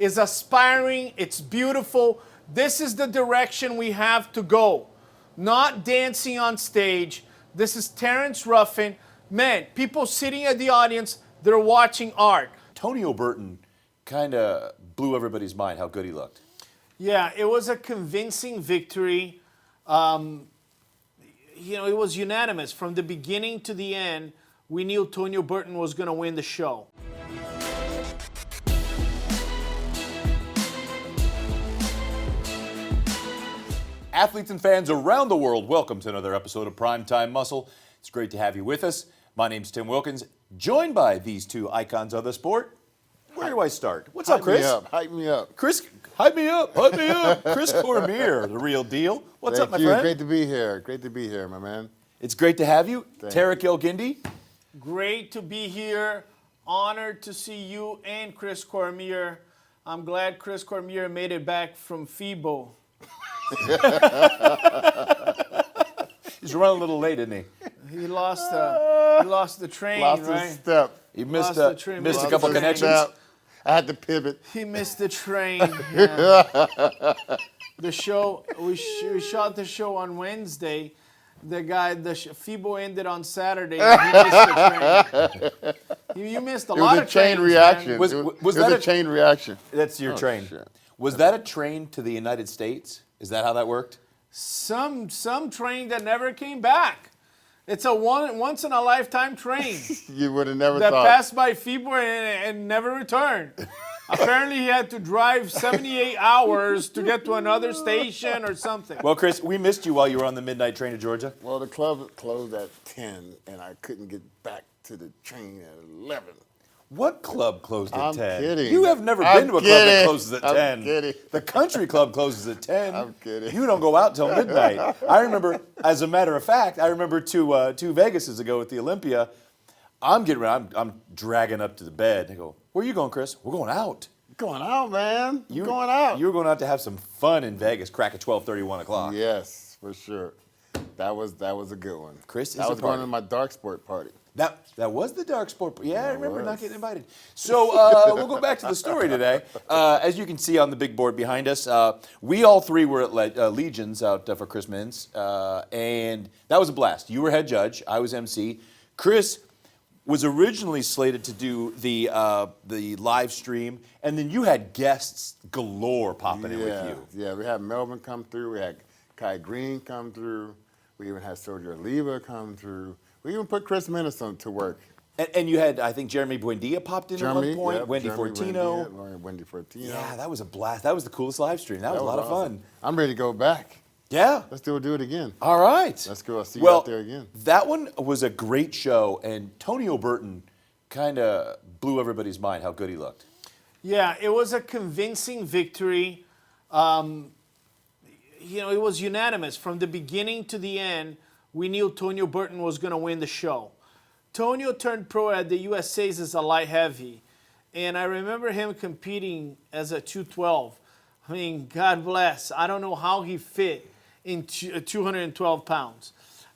is aspiring. It's beautiful. This is the direction we have to go. Not dancing on stage. This is Terrence Ruffin. Man, people sitting at the audience, they're watching art. Tonio Burton kind of blew everybody's mind how good he looked. Yeah, it was a convincing victory. It was unanimous. From the beginning to the end, we knew Tonio Burton was going to win the show. Athletes and fans around the world, welcome to another episode of Primetime Muscle. It's great to have you with us. My name's Tim Wilkins, joined by these two icons of the sport. Where do I start? What's up, Chris? Hype me up. Chris, hype me up. Chris Cormier, the real deal. What's up, my friend? Great to be here. Great to be here, my man. It's great to have you. Thank Tarek El-Guindi. Great to be here. Honored to see you and Chris Cormier. I'm glad Chris Cormier made it back from FIBO. He's running a little late, isn't he? He lost the train, Lost right? his step. He missed Lost the train. missed a Lost couple the connections. Step. I had to pivot. He missed the train. Yeah. The show, we shot the show on Wednesday. The FIBO ended on Saturday. And he missed the train. You missed a lot of trains. It was a chain reaction. Man. Was it was that a chain reaction. That's your train. Shit. Was that a train to the United States? Is that how that worked? Some train that never came back. It's a once in a lifetime train You would have never that thought. passed by FIBO and never returned. Apparently, he had to drive 78 hours to get to another station or something. Well, Chris, we missed you while you were on the midnight train to Georgia. Well, the club closed at 10, and I couldn't get back to the train at 11. What club closed at I'm 10? kidding. You have never I'm been to a club that kidding. closes at I'm 10. kidding. The country club closes at 10. I'm kidding. You don't go out till midnight. I remember, as a matter of fact, two Vegases ago at the Olympia, I'm dragging up to the bed. They go, "Where are you going, Chris?" "We're going out." Going out, man. You going out. You were going out to have some fun in Vegas, crack at 12:30, 1 o'clock. Yes, for sure. That was a good one. Chris is That a was going party. to my dark sport party. That was the dark sport. Yeah, I remember not was. getting invited. So we'll go back to the story today. As you can see on the big board behind us, we all three were at Legion's out for Chris Mintz, and that was a blast. You were head judge. I was MC. Chris was originally slated to do the live stream, and then you had guests galore popping in with you. Yeah, we had Melvin come through. We had Kai Green come through. We even had Sergio Oliva come through. We even put Chris Minnesota to work. And you had, I think, Jeremy Buendia popped in at one point. Yep, Wendy Jeremy Fortino. Buendia, Wendy Fortino. Yeah, that was a blast. That was the coolest live stream. That was a lot of awesome. fun. I'm ready to go back. Yeah. Let's do it again. All right. Let's go. I'll see you out there again. That one was a great show, and Tonio Burton kind of blew everybody's mind how good he looked. Yeah, it was a convincing victory. It was unanimous. From the beginning to the end, we knew Tonio Burton was going to win the show. Tonio turned pro at the USA's as a light heavy, and I remember him competing as a 212. I mean, God bless. I don't know how he fit in 212 pounds.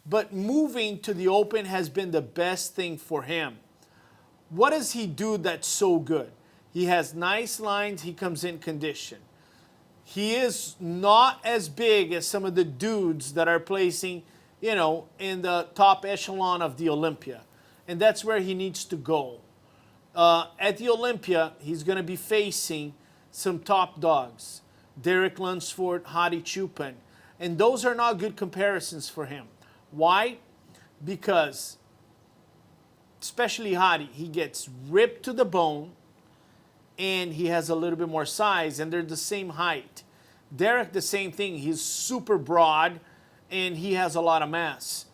But moving to the open has been the best thing for him. What does he do that's so good? He has nice lines. He comes in condition. He is not as big as some of the dudes that are placing, in the top echelon of the Olympia. And that's where he needs to go. At the Olympia, he's going to be facing some top dogs. Derek Lunsford, Hadi Chupin. And those are not good comparisons for him. Why? Because, especially Hadi, he gets ripped to the bone, and he has a little bit more size, and they're the same height. Derek, the same thing. He's super broad, and he has a lot of mass.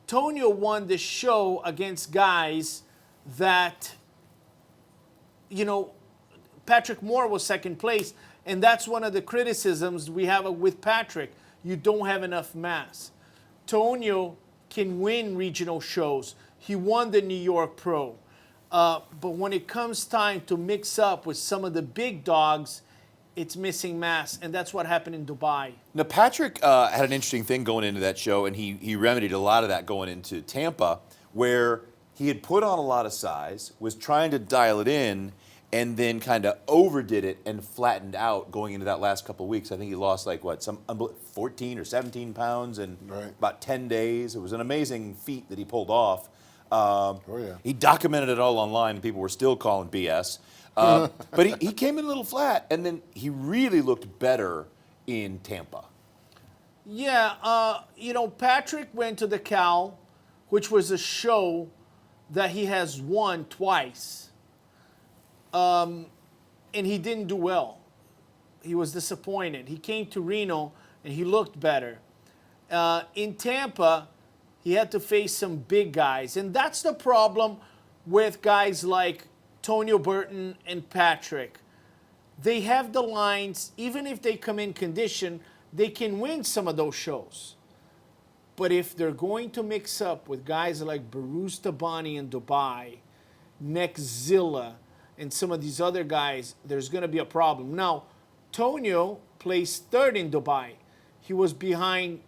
Tonio won the show against guys that, Patrick Moore was second place, and that's one of the criticisms we have with Patrick. You don't have enough mass. Tonio can win regional shows. He won the New York Pro. But when it comes time to mix up with some of the big dogs, it's missing mass, and that's what happened in Dubai. Now, Patrick had an interesting thing going into that show, and he remedied a lot of that going into Tampa, where he had put on a lot of size, was trying to dial it in, and then kind of overdid it and flattened out going into that last couple of weeks. I think he lost like what, 14 or 17 pounds in about 10 days. It was an amazing feat that he pulled off. He documented it all online, and people were still calling BS. But he came in a little flat, and then he really looked better in Tampa. Yeah, Patrick went to the Cal, which was a show that he has won twice. And he didn't do well. He was disappointed. He came to Reno, and he looked better. In Tampa, he had to face some big guys. And that's the problem with guys like Tonio Burton and Patrick. They have the lines, even if they come in condition, they can win some of those shows. But if they're going to mix up with guys like Baruz Tabani in Dubai, Nexzilla, and some of these other guys, there's going to be a problem. Now, Tonio placed third in Dubai. He was behind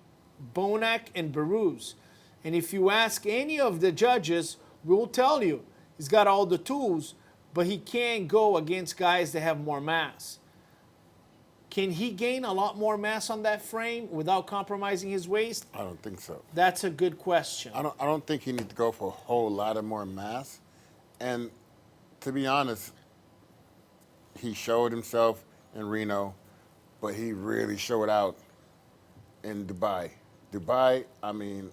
Bonac and Baruz. And if you ask any of the judges, we'll tell you, he's got all the tools, but he can't go against guys that have more mass. Can he gain a lot more mass on that frame without compromising his waist? I don't think so. That's a good question. I don't think he needs to go for a whole lot of more mass. And to be honest, he showed himself in Reno, but he really showed out in Dubai. Dubai, I mean,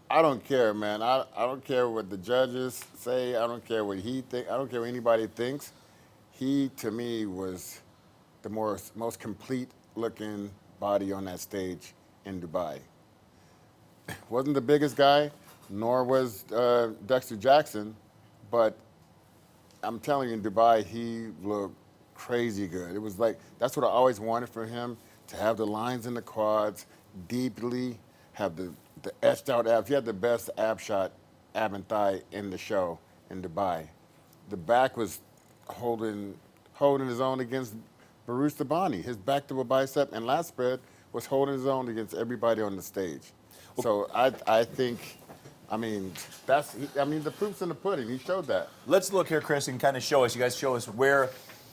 I don't care, man. I don't care what the judges say. I don't care what he think. I don't care what anybody thinks. He, to me, was the most complete looking body on that stage in Dubai. Wasn't the biggest guy, nor was Dexter Jackson, but I'm telling you, in Dubai, he looked crazy good. It was like, that's what I always wanted for him, to have the lines in the quads, deeply, have the etched out abs. He had the best ab shot, ab and thigh in the show in Dubai. The back was holding his own against Baruz Tabani. His back double bicep and lat spread was holding his own against everybody on the stage. So I think, I mean, the proof's in the pudding. He showed that. Let's look here, Chris, and kind of show us. You guys show us where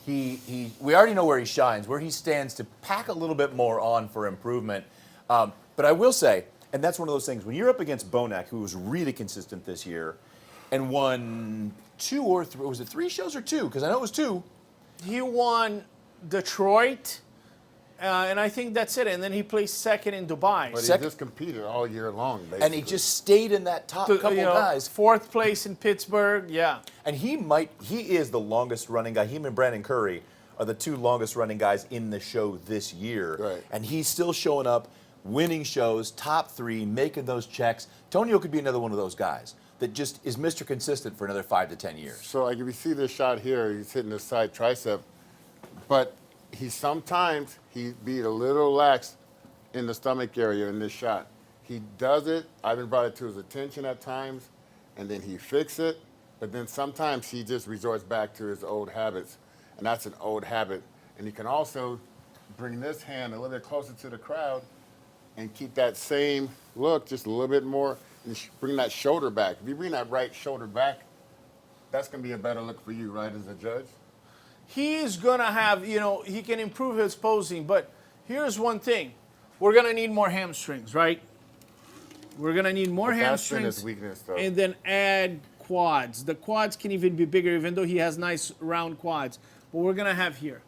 we already know where he shines, where he stands to pack a little bit more on for improvement. But I will say, and that's one of those things, when you're up against Bonac, who was really consistent this year, and won 2 or 3, was it 3 shows or 2? Because I know it was 2. He won Detroit, and I think that's it. And then he placed second in Dubai. But he just competed all year long, basically. And he just stayed in that top couple guys. 4th place in Pittsburgh, yeah. And he is the longest running guy. Him and Brandon Curry are the 2 longest running guys in the show this year. Right. And he's still showing up, winning shows, top 3, making those checks. Tonio could be another one of those guys that just is Mr. Consistent for another 5 to 10 years. So like if you see this shot here, he's hitting the side tricep, but sometimes he be a little lax in the stomach area in this shot. He does it. I've been brought it to his attention at times, and then he fixes it. But then sometimes he just resorts back to his old habits, and that's an old habit. And you can also bring this hand a little bit closer to the crowd and keep that same look just a little bit more, and bring that shoulder back. If you bring that right shoulder back, that's going to be a better look for you, right, as a judge? He's going to have, he can improve his posing, but here's one thing. We're going to need more hamstrings, right? We're going to need more hamstrings. That's been his weakness, though. And then add quads. The quads can even be bigger, even though he has nice round quads. But we're going to have here.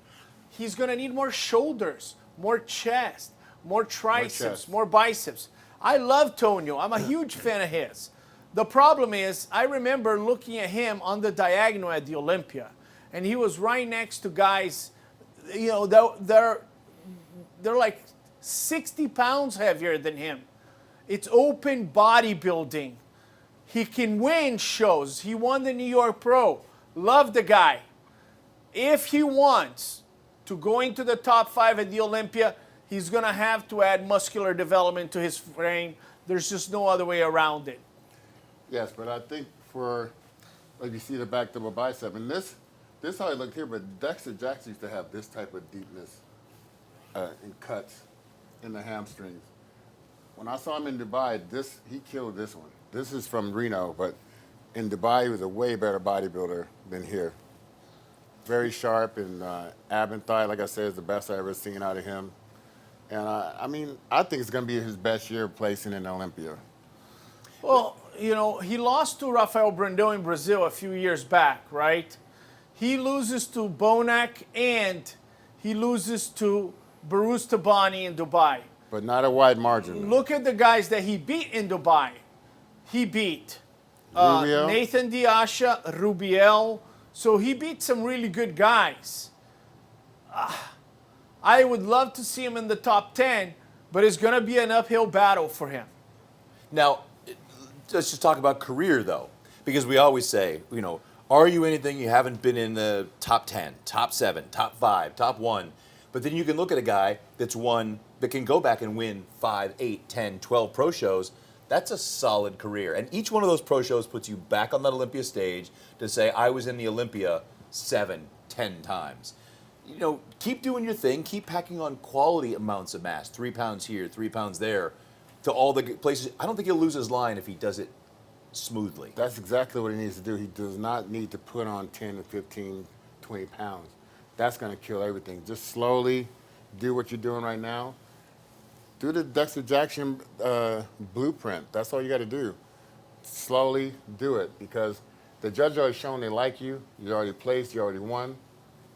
He's going to need more shoulders, more chest, more triceps, more biceps. I love Tonio. I'm a huge fan of his. The problem is, I remember looking at him on the diagonal at the Olympia, and he was right next to guys, they're like 60 pounds heavier than him. It's open bodybuilding. He can win shows. He won the New York Pro. Love the guy. If he wants to go into the top 5 at the Olympia, he's going to have to add muscular development to his frame. There's just no other way around it. Yes, but I think like you see the back double bicep, and this how he looked here, but Dexter Jackson used to have this type of deepness in cuts in the hamstrings. When I saw him in Dubai, he killed this one. This is from Reno, but in Dubai he was a way better bodybuilder than here. very sharp, and ab and thigh, like I said, is the best I've ever seen out of him. And I mean, I think it's going to be his best year placing in Olympia. Well, you know, he lost to Rafael Brandão in Brazil a few years back, right? He loses to Bonac and he loses to Barus Tabani in Dubai. But not a wide margin. Look at the guys that he beat in Dubai. He beat Rubiel. Nathan Diasha, Rubiel. So he beat some really good guys. I would love to see him in the top 10, but it's going to be an uphill battle for him. Now, let's just talk about career, though, because we always say, you know, are you anything you haven't been in the top 10, top 7, top 5, top 1? But then you can look at a guy that's won, that can go back and win 5, 8, 10, 12 pro shows. That's a solid career. And each one of those pro shows puts you back on that Olympia stage to say, I was in the Olympia 7, 10 times. You know, keep doing your thing. Keep packing on quality amounts of mass, 3 pounds here, 3 pounds there, to all the places. I don't think he'll lose his line if he does it smoothly. That's exactly what he needs to do. He does not need to put on 10 to 15, 20 pounds. That's going to kill everything. Just slowly do what you're doing right now. Do the Dexter Jackson blueprint. That's all you got to do. Slowly do it, because the judge already shown they like you. You already placed. You already won.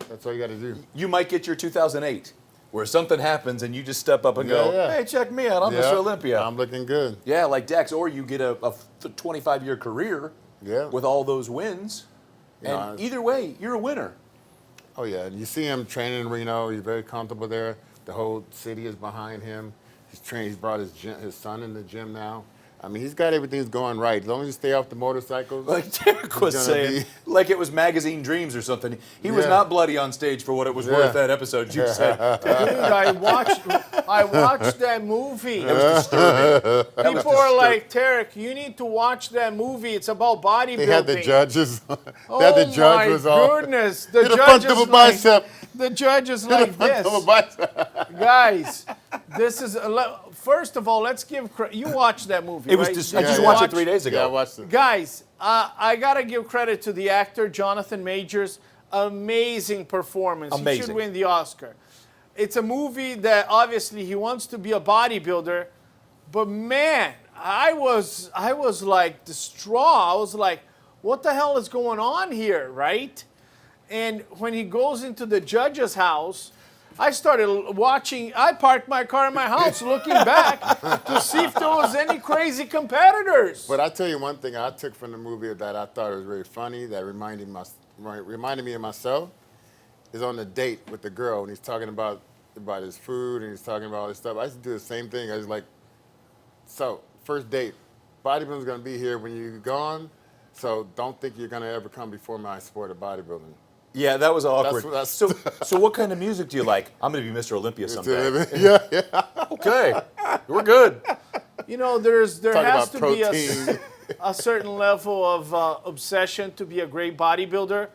That's all you got to do. You might get your 2008, where something happens and you just step up and go, Yeah. hey, check me out. I'm Mr. Olympia. I'm looking good. Yeah, like Dex. Or you get a 25-year career with all those wins. And either way, you're a winner. Oh, yeah. And you see him training in Reno. He's very comfortable there. The whole city is behind him. He's trained. He's brought his son in the gym now. I mean, he's got everything's going right. As long as you stay off the motorcycles. Like Derek was saying, like it was Magazine Dreams or something. He was not bloody on stage for what it was worth that episode. You said, Dude, I watched that movie. that was disturbing. People are like, Tarek, you need to watch that movie. It's about bodybuilding. They had the judges. Oh the judge was my all. goodness! The Hit a judge front double is like, bicep. the judge is Hit like a front double this, bicep. guys. This is first of all, let's give credit. You watched that movie. It was right? I just watched it 3 days ago. Yeah, I watched it. Guys, I gotta give credit to the actor Jonathan Majors. Amazing performance. He Amazing. should win the Oscar. It's a movie that obviously he wants to be a bodybuilder, but man, I was like distraught. I was like, what the hell is going on here, right? And when he goes into the judge's house, I started watching. I parked my car in my house looking back to see if there was any crazy competitors. But I tell you one thing I took from the movie that I thought was very funny, that reminded me of myself, is on the date with the girl, and he's talking about his food, and he's talking about all this stuff. I used to do the same thing. I was like, so, first date, bodybuilding's going to be here when you're gone, so don't think you're going to ever come before my sport of bodybuilding. Yeah, that was awkward. That's- So what kind of music do you like? I'm going to be Mr. Olympia someday. Yeah. Okay, we're good. You know, there Talk has about to be protein. a certain level of obsession to be a great bodybuilder.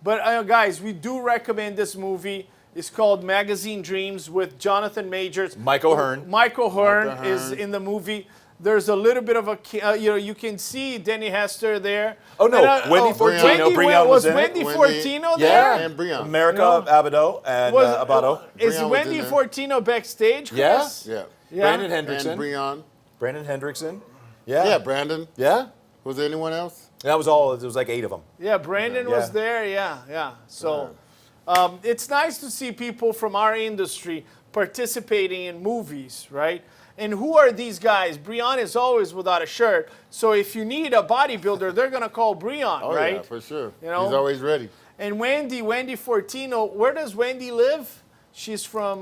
But guys, we do recommend this movie. It's called Magazine Dreams with Jonathan Majors. Mike O'Hearn. Mike O'Hearn Mike O'Hearn. is in the movie. There's a little bit of a, you can see Denny Hester there. Oh, no, And, Wendy Fortino. Brianne was was in it. Wendy Fortino Yeah, there? And Brianne. America Abado and Abado. Is Brianne was Wendy in there. Fortino backstage, Yeah. Chris? Yeah. Yeah. Brandon And Hendrickson. Brianne. Brandon Hendrickson. Yeah. Yeah, Brandon. Yeah. Was there anyone else? That was all. There was like 8 of them. Yeah, Brandon was Yeah. there. Yeah. So it's nice to see people from our industry participating in movies, right? And who are these guys? Brianne is always without a shirt. So if you need a bodybuilder, they're going to call Brianne, Oh, right? yeah, for sure. You know? He's always ready. And Wendy Fortino, where does Wendy live? She's from,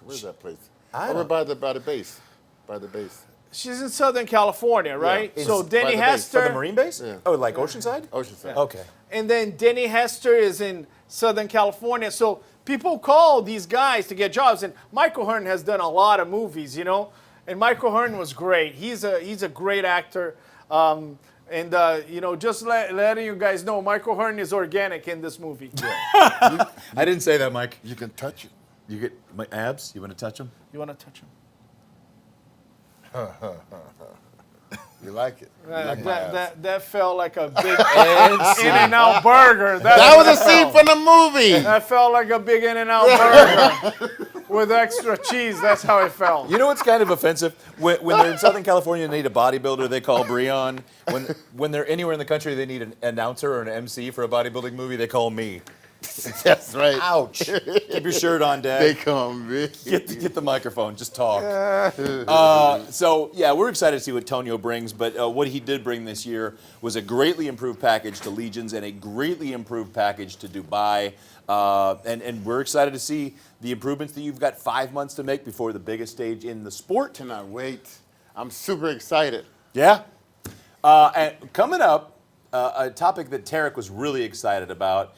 Where's that place? I Over don't- by the base. By the base. she's in Southern California, right? Yeah. So It's Denny by the base. Hester. For the Marine base? Yeah. Oh, like Oceanside? Oceanside. Okay. And then Denny Hester is in Southern California. So people call these guys to get jobs. And Michael Hearn has done a lot of movies, you know. And Michael Hearn was great. He's a great actor. Just letting you guys know, Michael Hearn is organic in this movie. I didn't say that, Mike. You can touch it. You get my abs? You want to touch them? You want to touch him? You like it? You like my ass. That felt like a big In-N-Out burger. That was a scene from the movie. That felt like a big In-N-Out burger with extra cheese. That's how it felt. You know what's kind of offensive? When they're in Southern California and they need a bodybuilder, they call Breon. When they're anywhere in the country, they need an announcer or an MC for a bodybuilding movie, they call me. That's right. Ouch. Keep your shirt on, Dad. They come, bitch. Get the microphone. Just talk. So, yeah, we're excited to see what Tonio brings, but what he did bring this year was a greatly improved package to Legions and a greatly improved package to Dubai. And we're excited to see the improvements that you've got 5 months to make before the biggest stage in the sport. Cannot wait. I'm super excited. Yeah. And coming up, a topic that Tarek was really excited about.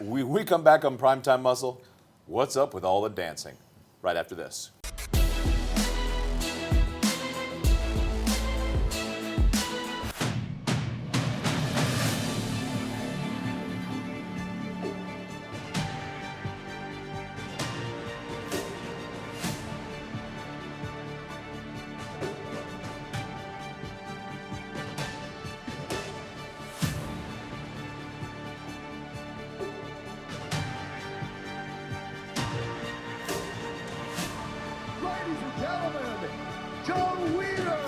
We come back on Primetime Muscle. What's up with all the dancing? Right after this. Ladies and gentlemen, Joe Weider,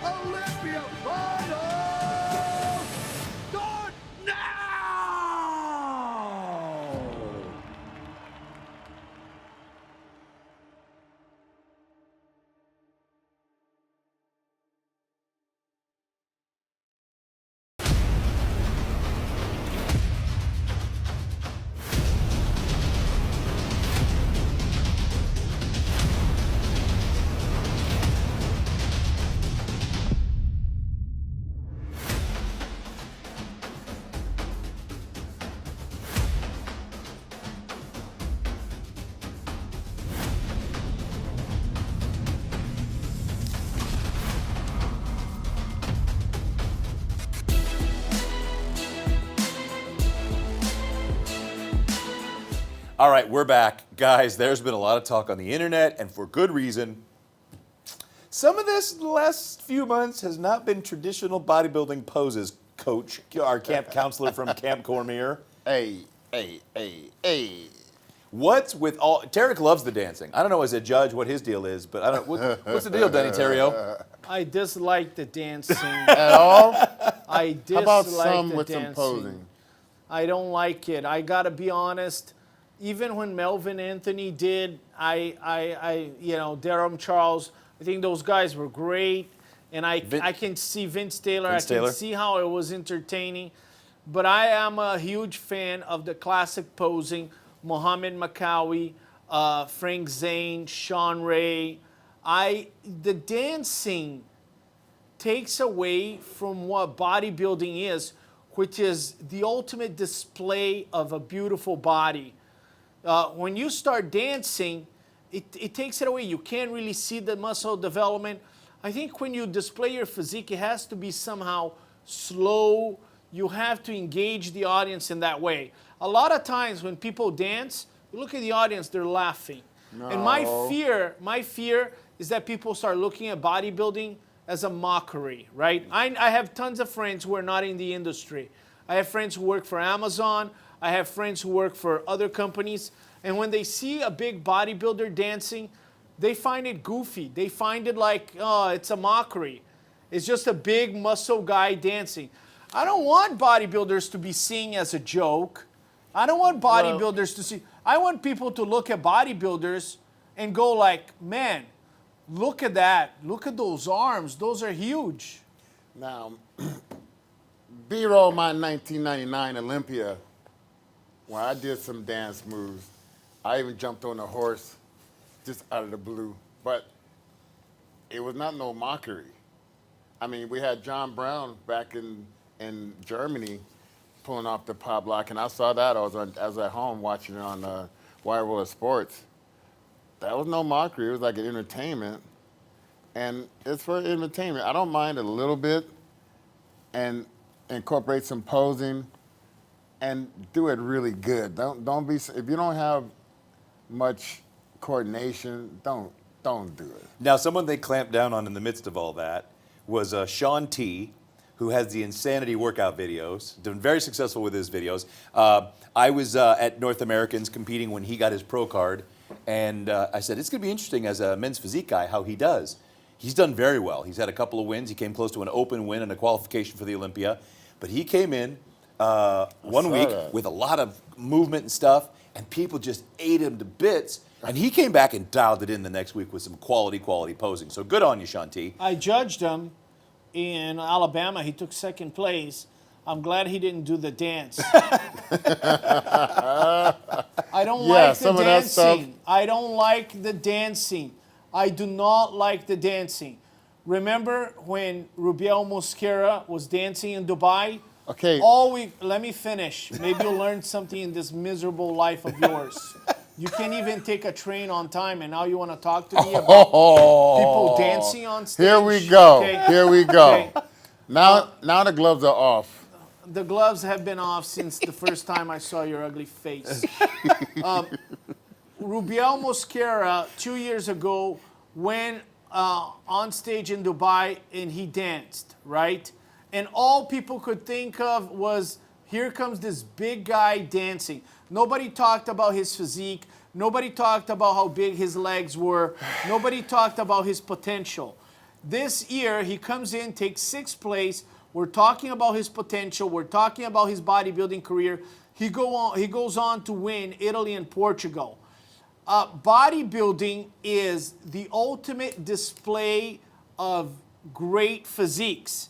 Olympia Finals start now! All right, we're back. Guys, there's been a lot of talk on the internet, and for good reason. Some of this in the last few months has not been traditional bodybuilding poses, Coach, our camp counselor from Camp Cormier. Hey. What's with all... Tarek loves the dancing. I don't know as a judge what his deal is, but I don't... What's the deal, Danny Terrio? I dislike the dancing. At all? I How about dislike some the with dancing. some posing? I don't like it. I gotta be honest. Even when Melvin Anthony did, Durham Charles, I think those guys were great, and I can see Vince Taylor. I can see how it was entertaining, but I am a huge fan of the classic posing. Muhammad Makawi, Frank Zane, Sean Ray. The dancing takes away from what bodybuilding is, which is the ultimate display of a beautiful body. When you start dancing, it takes it away. You can't really see the muscle development. I think when you display your physique, it has to be somehow slow. You have to engage the audience in that way. A lot of times when people dance, you look at the audience, they're laughing. No. And my fear is that people start looking at bodybuilding as a mockery, right? I have tons of friends who are not in the industry. I have friends who work for Amazon. I have friends who work for other companies. And when they see a big bodybuilder dancing, they find it goofy. They find it like, oh, it's a mockery. It's just a big muscle guy dancing. I don't want bodybuilders to be seen as a joke. I don't want bodybuilders to see. I want people to look at bodybuilders and go like, man, look at that. Look at those arms. Those are huge. Now, B-roll my 1999 Olympia, when I did some dance moves. I even jumped on a horse just out of the blue. But it was not no mockery. I mean, we had John Brown back in Germany pulling off the pop lock, and I saw that. I was at home watching it on Wire World Sports. That was no mockery. It was like an entertainment. And it's for entertainment. I don't mind a little bit and incorporate some posing and do it really good. Don't be, if you don't have much coordination, don't do it. Now, someone they clamped down on in the midst of all that was Sean T, who has the Insanity workout videos, been very successful with his videos. I was at North Americans competing when he got his pro card, and I said, it's going to be interesting as a men's physique guy how he does. He's done very well. He's had a couple of wins. He came close to an open win and a qualification for the Olympia. But he came in 1 week with a lot of movement and stuff, and people just ate him to bits. And he came back and dialed it in the next week with some quality posing. So good on you, Sean T. I judged him in Alabama. He took second place. I'm glad he didn't do the dance. I don't like the some of that stuff. dancing. I don't like the dancing. I do not like the dancing. Remember when Rubiel Mosquera was dancing in Dubai? Okay. Let me finish. Maybe you'll learn something in this miserable life of yours. You can't even take a train on time, and now you want to talk to me about people dancing on stage? Here we go. Okay. Here we go. Okay. Now the gloves are off. The gloves have been off since the first time I saw your ugly face. Rubiel Mosquera, 2 years ago, went on stage in Dubai and he danced, right? And all people could think of was, here comes this big guy dancing. Nobody talked about his physique. Nobody talked about how big his legs were. Nobody talked about his potential. This year, he comes in, takes sixth place. We're talking about his potential. We're talking about his bodybuilding career. He goes on to win Italy and Portugal. Bodybuilding is the ultimate display of great physiques.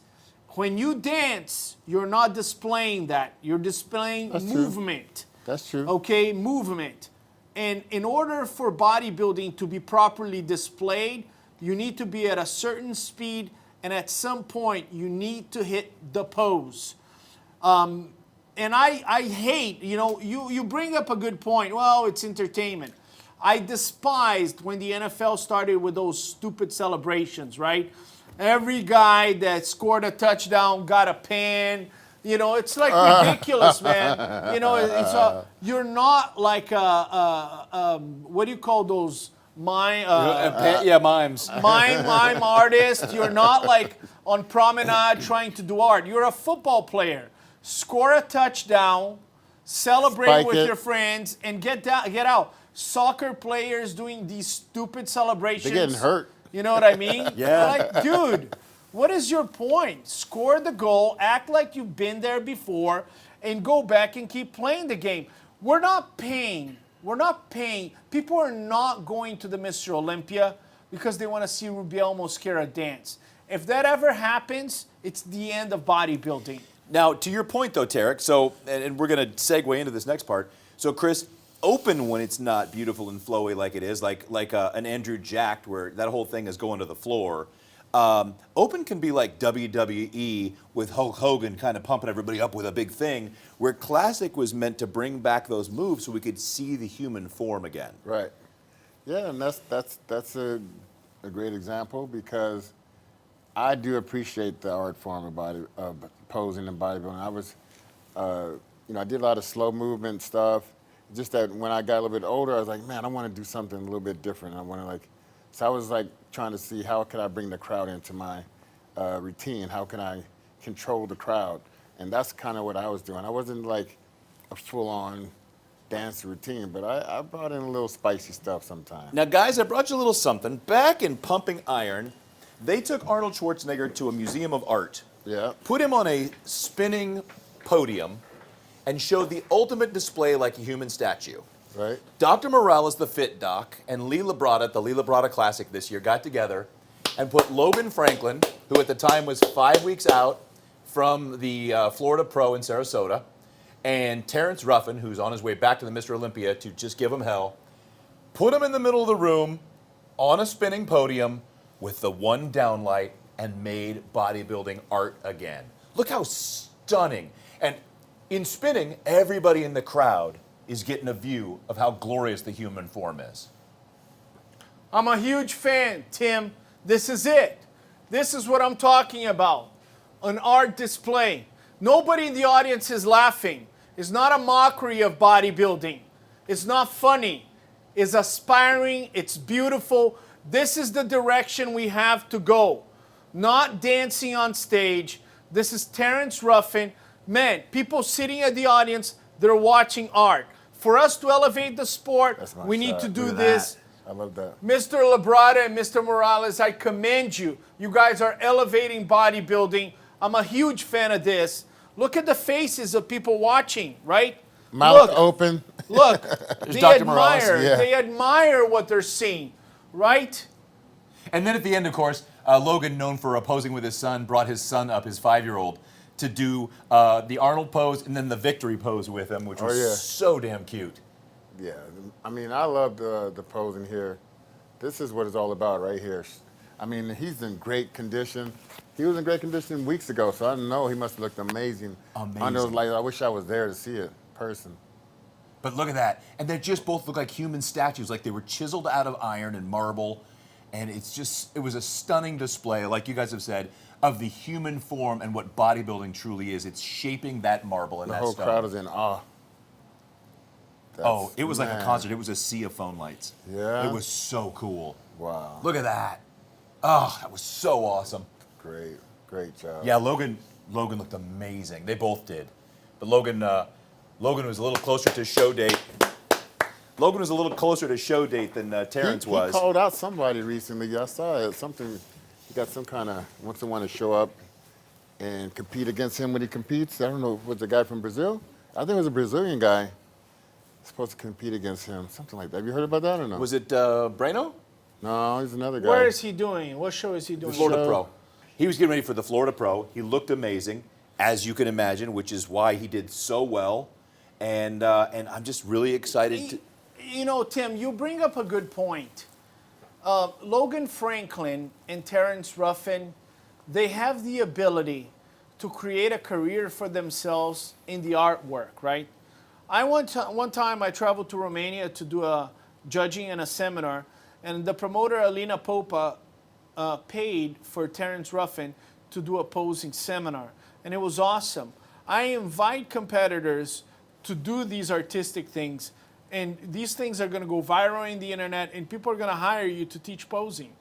When you dance, you're not displaying that. You're displaying movement. That's true. Okay, movement. And in order for bodybuilding to be properly displayed, you need to be at a certain speed, and at some point, you need to hit the pose. And I hate, you bring up a good point. Well, it's entertainment. I despised when the NFL started with those stupid celebrations, right? Every guy that scored a touchdown got a pen. It's like ridiculous, man. You're not like what do you call those? Mimes. Mime artist. You're not like on promenade trying to do art. You're a football player. Score a touchdown, celebrate Spike with it. your friends, and get out. Soccer players doing these stupid celebrations. They're getting hurt. You know what I mean? Yeah. Like, dude, what is your point? Score the goal, act like you've been there before, and go back and keep playing the game. We're not paying. People are not going to the Mr. Olympia because they want to see Rubiel Mosquera dance. If that ever happens, it's the end of bodybuilding. Now, to your point, though, Tarek, and we're going to segue into this next part. So, Chris, open when it's not beautiful and flowy like it is, like an Andrew Jacked where that whole thing is going to the floor. Open can be like WWE with Hulk Hogan kind of pumping everybody up with a big thing, where Classic was meant to bring back those moves so we could see the human form again. Right. Yeah, and that's a great example because I do appreciate the art form of posing and bodybuilding. I was, I did a lot of slow movement stuff. Just that when I got a little bit older, I was like, man, I want to do something a little bit different. So I was like trying to see how could I bring the crowd into my routine? How can I control the crowd? And that's kind of what I was doing. I wasn't like a full-on dance routine, but I brought in a little spicy stuff sometimes. Now, guys, I brought you a little something. Back in Pumping Iron, they took Arnold Schwarzenegger to a museum of art, put him on a spinning podium, and showed the ultimate display like a human statue. Right. Dr. Morales, the Fit Doc, and Lee Labrada, the Lee Labrada Classic this year, got together and put Logan Franklin, who at the time was 5 weeks out from the Florida Pro in Sarasota, and Terrence Ruffin, who's on his way back to the Mr. Olympia to just give him hell, put him in the middle of the room on a spinning podium with the one downlight and made bodybuilding art again. Look how stunning. And in spinning, everybody in the crowd is getting a view of how glorious the human form is. I'm a huge fan, Tim. This is it. This is what I'm talking about. An art display. Nobody in the audience is laughing. It's not a mockery of bodybuilding. It's not funny. It's aspiring. It's beautiful. This is the direction we have to go. not dancing on stage. This is Terrence Ruffin. Man, people sitting at the audience, they're watching art. For us to elevate the sport, That's my we need shot. to do Look at this. that. I love that. Mr. Labrada and Mr. Morales, I commend you. You guys are elevating bodybuilding. I'm a huge fan of this. Look at the faces of people watching, right? Mouth Look, open. Look, they Dr. Morales, admire. yeah. They admire what they're seeing, right? And then at the end, of course, Logan, known for posing with his son, brought his son up, his 5-year-old, to do the Arnold pose and then the victory pose with him, which was yeah. so damn cute. Yeah, I mean, I love the posing here. This is what it's all about right here. I mean, he's in great condition. He was in great condition weeks ago, so I know he must have looked amazing. Amazing. Under those lights. I wish I was there to see it in person. But look at that. And they just both look like human statues, like they were chiseled out of iron and marble. And it was a stunning display, like you guys have said, of the human form and what bodybuilding truly is. It's shaping that marble and The that whole stone. crowd is in awe. Oh, it was like a Man. concert. It was a sea of phone lights. Yeah? It was so cool. Wow. Look at that. Oh, that was so awesome. Great, great job. Yeah, Logan looked amazing. They both did. But Logan was a little closer to show date. Logan was a little closer to show date than Terrence he was. called out somebody recently. I saw it. Something. He got some kind of wants someone to show up and compete against him when he competes. I don't know. Was the guy from Brazil? I think it was a Brazilian guy supposed to compete against him. Something like that. Have you heard about that or no? Was it Brano? No, he's another guy. Where is he doing? What show is he doing? Florida show. Pro. He was getting ready for the Florida Pro. He looked amazing, as you can imagine, which is why he did so well. And I'm just really excited to. You know, Tim, you bring up a good point. Logan Franklin and Terrence Ruffin, they have the ability to create a career for themselves in the artwork, right? One time I traveled to Romania to do a judging and a seminar, and the promoter Alina Popa paid for Terrence Ruffin to do a posing seminar, and it was awesome. I invite competitors to do these artistic things, and these things are going to go viral in the internet, and people are going to hire you to teach posing.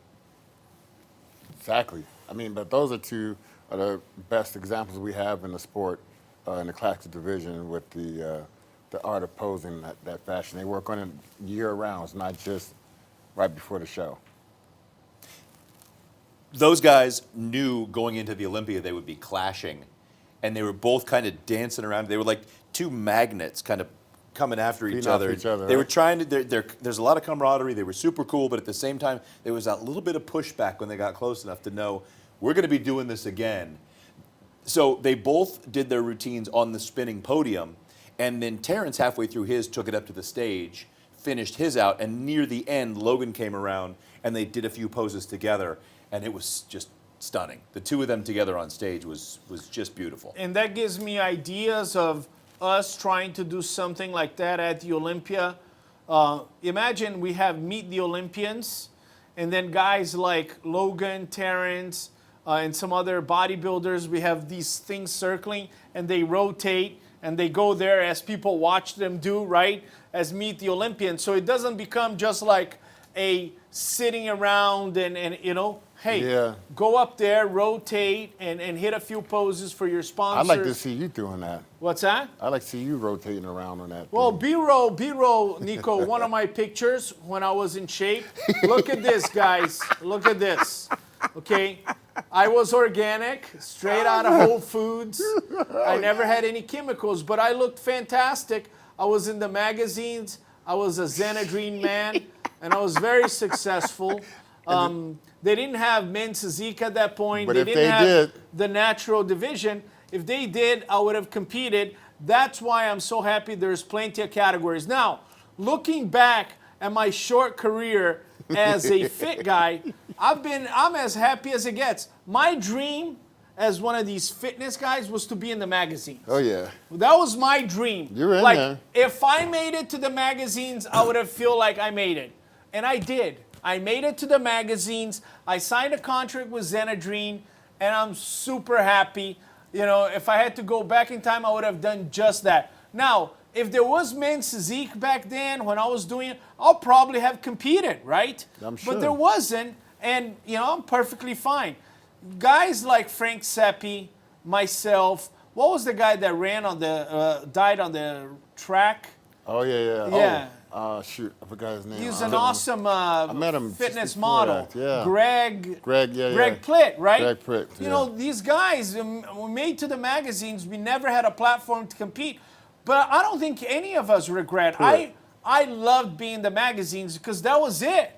Exactly. I mean, but those are two of the best examples we have in the sport, in the classic division, with the art of posing that fashion. They work on it year-round. It's not just right before the show. Those guys knew going into the Olympia they would be clashing, and they were both kind of dancing around. They were like two magnets kind of coming after each Feeding off other. each other, They were right? trying to, there's a lot of camaraderie. They were super cool, but at the same time, there was that little bit of pushback when they got close enough to know, we're going to be doing this again. So they both did their routines on the spinning podium, and then Terrence, halfway through his, took it up to the stage, finished his out, and near the end, Logan came around, and they did a few poses together, and it was just stunning. The two of them together on stage was just beautiful. And that gives me ideas of us trying to do something like that at the Olympia. Imagine we have Meet the Olympians, and then guys like Logan, Terrence, and some other bodybuilders, we have these things circling, and they rotate, and they go there as people watch them do, right? As Meet the Olympians. So it doesn't become just like a sitting around and you know, hey, Yeah. go up there, rotate, and hit a few poses for your sponsors. I'd like to see you doing that. What's that? I'd like to see you rotating around on that. Well, thing. B-roll, Nico, one of my pictures when I was in shape. Look at this, guys. Look at this. Okay? I was organic, straight out of Whole Foods. I never had any chemicals, but I looked fantastic. I was in the magazines. I was a Xenadrine man, and I was very successful. They didn't have men's physique at that point. But They if didn't they have did- the natural division. If they did, I would have competed. That's why I'm so happy there's plenty of categories. Now, looking back at my short career as a fit guy, I'm as happy as it gets. My dream as one of these fitness guys was to be in the magazines. Oh, yeah. That was my dream. You're in like, there. if I made it to the magazines, I would have feel like I made it. And I did. I made it to the magazines. I signed a contract with Xenadrine, and I'm super happy. You know, if I had to go back in time, I would have done just that. Now, if there was men's physique back then when I was doing it, I'll probably have competed, right? I'm sure. But there wasn't, and, you know, I'm perfectly fine. guys like Frank Seppi, myself, what was the guy that ran on the, died on the track? Oh, yeah. Yeah. Shoot, I forgot his name. He's an awesome met him just fitness before model. that, yeah. Greg yeah. Plitt, right? Greg Plitt, You yeah. know, these guys were made to the magazines. We never had a platform to compete. But I don't think any of us regret. Correct. I loved being in the magazines because that was it.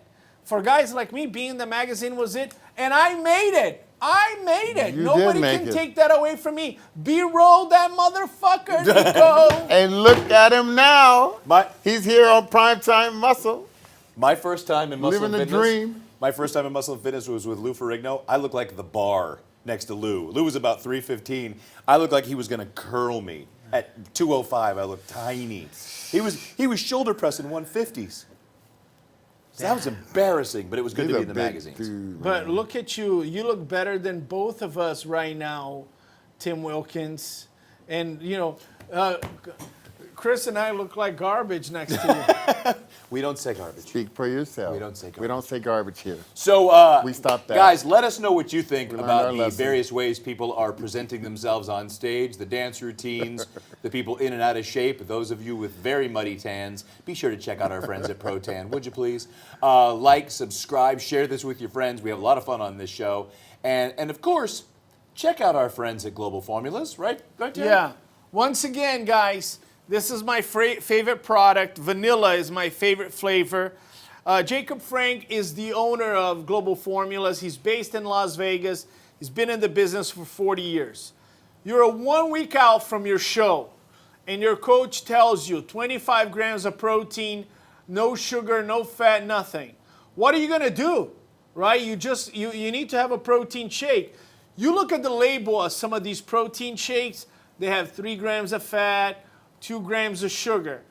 For guys like me, being in the magazine was it. And I made it. I made it. You Nobody did make can it. take that away from me. B-roll that motherfucker, Nico. And look at him now. My- He's here on Primetime Muscle. My first time in Muscle Living the Fitness. dream. My first time in Muscle and Fitness was with Lou Ferrigno. I looked like the bar next to Lou. Lou was about 315. I looked like he was going to curl me. At 205, I looked tiny. He was shoulder pressing 150s. So that was embarrassing, but it was good He's to be a in the big magazines. dude, But man. look at you. You look better than both of us right now, Tim Wilkins. And, you know, Chris and I look like garbage next to you. We don't say garbage. Speak for yourself. We don't say We don't say garbage here. So, We stopped that. guys, let us know what you think learned about our the lesson. various ways people are presenting themselves on stage, the dance routines, the people in and out of shape. Those of you with very muddy tans, be sure to check out our friends at Pro Tan, would you please? Like, subscribe, share this with your friends. We have a lot of fun on this show. And of course, check out our friends at Global Formulas, right? Right, Terry? Yeah. Once again, guys, this is my favorite product. Vanilla is my favorite flavor. Jacob Frank is the owner of Global Formulas. He's based in Las Vegas. He's been in the business for 40 years. You're 1 week out from your show, and your coach tells you 25 grams of protein, no sugar, no fat, nothing. What are you going to do? Right? You need to have a protein shake. You look at the label of some of these protein shakes, they have 3 grams of fat, 2 grams of sugar.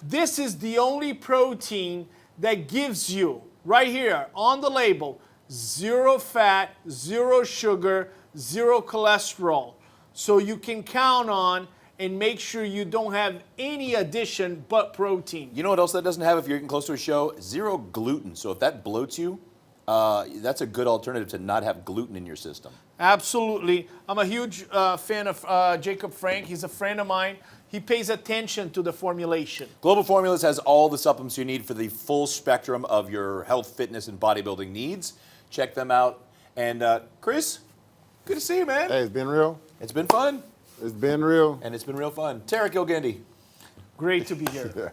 This is the only protein that gives you, right here on the label, 0 fat, 0 sugar, 0 cholesterol. So you can count on and make sure you don't have any addition but protein. You know what else that doesn't have if you're getting close to a show? 0 gluten. So if that bloats you, that's a good alternative to not have gluten in your system. Absolutely. I'm a huge fan of Jacob Frank. He's a friend of mine. He pays attention to the formulation. Global Formulas has all the supplements you need for the full spectrum of your health, fitness, and bodybuilding needs. Check them out. And Chris, good to see you, man. Hey, it's been real. It's been fun. It's been real. And it's been real fun. Tarek Gilgandy, Great to be here.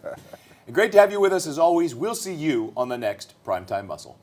and great to have you with us as always. We'll see you on the next Primetime Muscle.